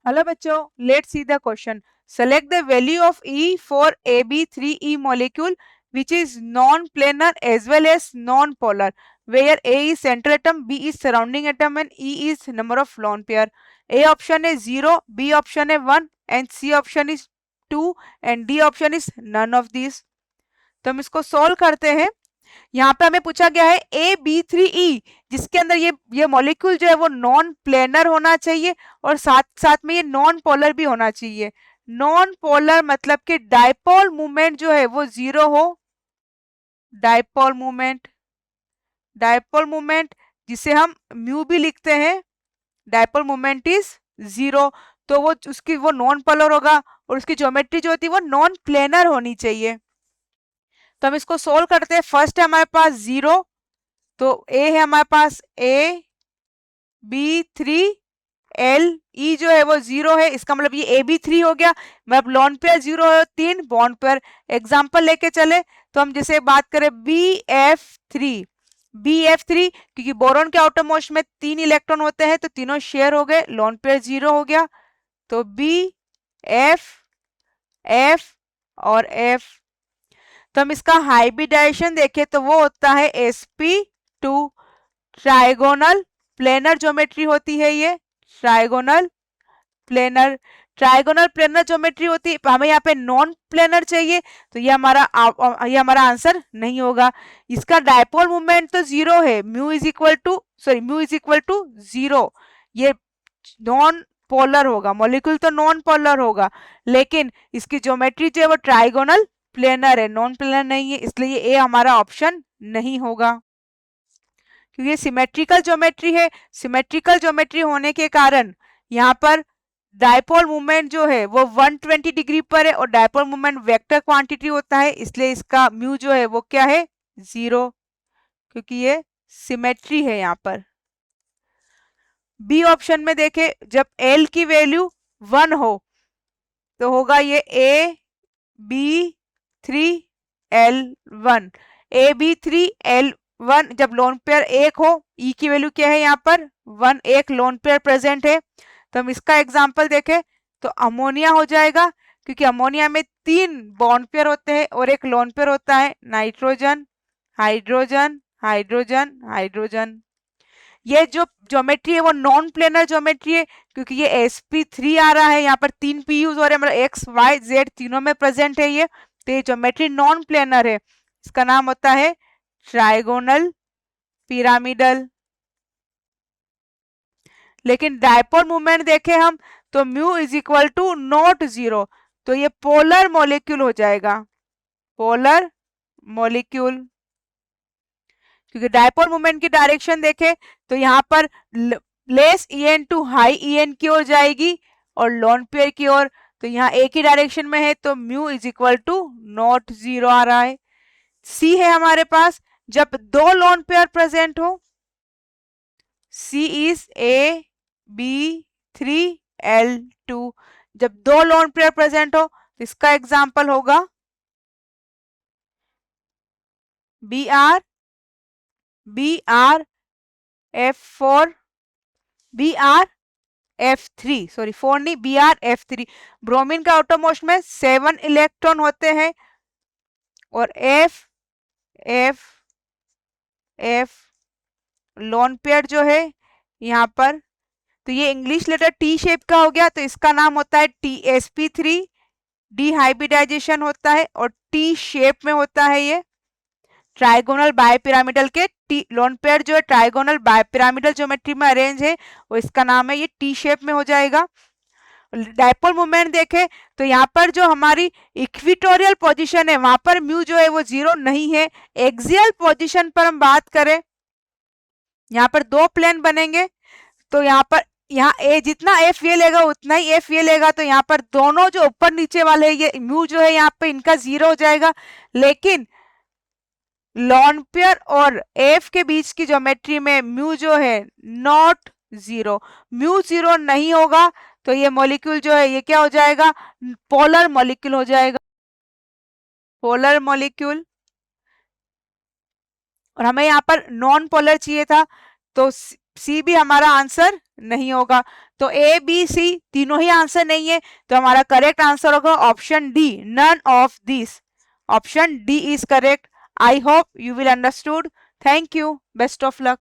Hello बच्चों, let's see the question. Select the value of E for AB3E molecule which is non-planar as well as non-polar, where A is central atom, B is surrounding atom and E is number of lone pair. A option is 0, B option is 1 and C option is 2 and D option is none of these. तो हम इसको solve करते हैं. यहाँ पे हमें पूछा गया है AB3E जिसके अंदर ये मॉलिक्यूल जो है वो नॉन प्लेनर होना चाहिए और साथ साथ में ये नॉन पोलर भी होना चाहिए. नॉन पोलर मतलब कि डायपोल मूवमेंट जो है वो 0 हो. डायपोल मूवमेंट जिसे हम म्यू भी लिखते हैं. डायपोल मूवमेंट इज 0, तो वो नॉन पोलर होगा और उसकी ज्योमेट्री जो होती है वो नॉन प्लेनर होनी चाहिए. तो हम इसको सोल्व करते हैं. फर्स्ट है हमारे पास 0, तो ए है हमारे पास AB3L, ई जो है वो 0 है, इसका मतलब ये AB3 हो गया. मतलब लॉन पेयर 0 है, 3 बॉन्ड पेयर. एग्जांपल लेके चले तो हम जैसे बात करें BF3, क्योंकि बोरॉन के आउटरमोस्ट में 3 इलेक्ट्रॉन होते हैं तो तीनों शेयर हो गए, लॉन पेयर 0 हो गया. तो BF, F और F. तो हम इसका हाइब्रिडाइजेशन देखें तो वो होता है sp2. ट्राइगोनल प्लेनर ज्योमेट्री होती है ये. ट्राइगोनल प्लेनर ज्योमेट्री होती है. हमें यहाँ पे नॉन प्लेनर चाहिए तो ये हमारा आंसर नहीं होगा. इसका डायपोल मूवमेंट तो 0 है, म्यू इज इक्वल टू 0. ये नॉन पोलर होगा, मॉलिक्यूल तो नॉन पोलर होगा, लेकिन इसकी ज्योमेट्री जो है वो ट्राइगोनल प्लेनर है, नॉन प्लेनर नहीं है, इसलिए ए हमारा ऑप्शन नहीं होगा. क्योंकि ये सिमेट्रिकल ज्योमेट्री है. सिमेट्रिकल ज्योमेट्री होने के कारण यहाँ पर डायपोल मूवमेंट जो है वो 120 डिग्री पर है और डायपोल मूवमेंट वेक्टर क्वांटिटी होता है, इसलिए इसका म्यू जो है वो क्या है 0, क्योंकि ये सिमेट्री है यहाँ पर. बी ऑप्शन में देखें, जब एल की वैल्यू 1 हो तो होगा ये AB3L1. AB3L1 जब लोन पेयर 1 हो, ई की वैल्यू क्या है यहाँ पर 1, एक लोन पेयर प्रेजेंट है. तो हम इसका एग्जांपल देखें तो अमोनिया हो जाएगा, क्योंकि अमोनिया में 3 बॉन्ड पेयर होते हैं और एक लोन पेयर होता है, नाइट्रोजन हाइड्रोजन हाइड्रोजन हाइड्रोजन. ये जो ज्योमेट्री है वो नॉन प्लेनर ज्योमेट्री है, क्योंकि ये sp3 आ रहा है, यहाँ पर 3 p यूज हो रहे हैं, मतलब x y z तीनों में प्रेजेंट है ये. तो ये ज्योमेट्री नॉन प्लेनर है, इसका नाम होता है ट्राइगोनल पिरामिडल. लेकिन डायपोल मूवमेंट देखें हम तो mu is equal to not 0, तो ये पोलर मॉलिक्यूल हो जाएगा, पोलर मॉलिक्यूल. क्योंकि डायपोल मूवमेंट की डायरेक्शन देखें तो यहाँ पर less En to high En की ओर जाएगी और लॉन पेयर की ओर. तो यहाँ एक ही डायरेक्शन में है तो mu is equal to not 0 आ रहा है. सी है हमारे पास, जब 2 लॉन पेयर प्रेजेंट हो, सी इज AB3L2. जब 2 लॉन पेयर प्रेजेंट हो तो इसका एग्जांपल होगा BrF3, सॉरी 4 नहीं, BrF3. ब्रोमीन का आउटरमोस्ट में 7 इलेक्ट्रॉन होते हैं और F लोन पेयर जो है यहाँ पर, तो ये इंग्लिश लेटर टी शेप का हो गया, तो इसका नाम होता है sp3. डिहाइब्रिडाइजेशन होता है और टी शेप में होता है. ये ट्राइगोनल बायपिरामिडल के टी लोन पेयर जो है ट्राइगोनल बायपिरामिडल ज्योमेट्री में अरेंज है और इसका नाम है ये टी शेप में हो जाएगा. डायपोल मूवमेंट देखें तो यहाँ पर जो हमारी इक्विटोरियल पोजीशन है वहां पर म्यू जो है वो 0 नहीं है. एक्सियल पोजीशन पर हम बात करें, यहाँ पर 2 प्लेन बनेंगे, तो यहाँ ए जितना एफ ये लेगा उतना ही एफ ये लेगा, तो यहाँ पर दोनों जो ऊपर नीचे वाले ये म्यू जो है यहाँ पे इनका 0 हो जाएगा. लेकिन लॉन पेयर और एफ के बीच की ज्योमेट्री में म्यू जो है नॉट 0, म्यू 0 नहीं होगा, तो ये मॉलिक्यूल जो है ये क्या हो जाएगा, पोलर मॉलिक्यूल हो जाएगा, पोलर मॉलिक्यूल. और हमें यहाँ पर नॉन पोलर चाहिए था, तो सी भी हमारा आंसर नहीं होगा। तो ए बी सी तीनों ही आंसर नहीं है, तो हमारा करेक्ट आंसर होगा option D, none of this. Option D is correct. I hope you will understood. Thank you, best of luck.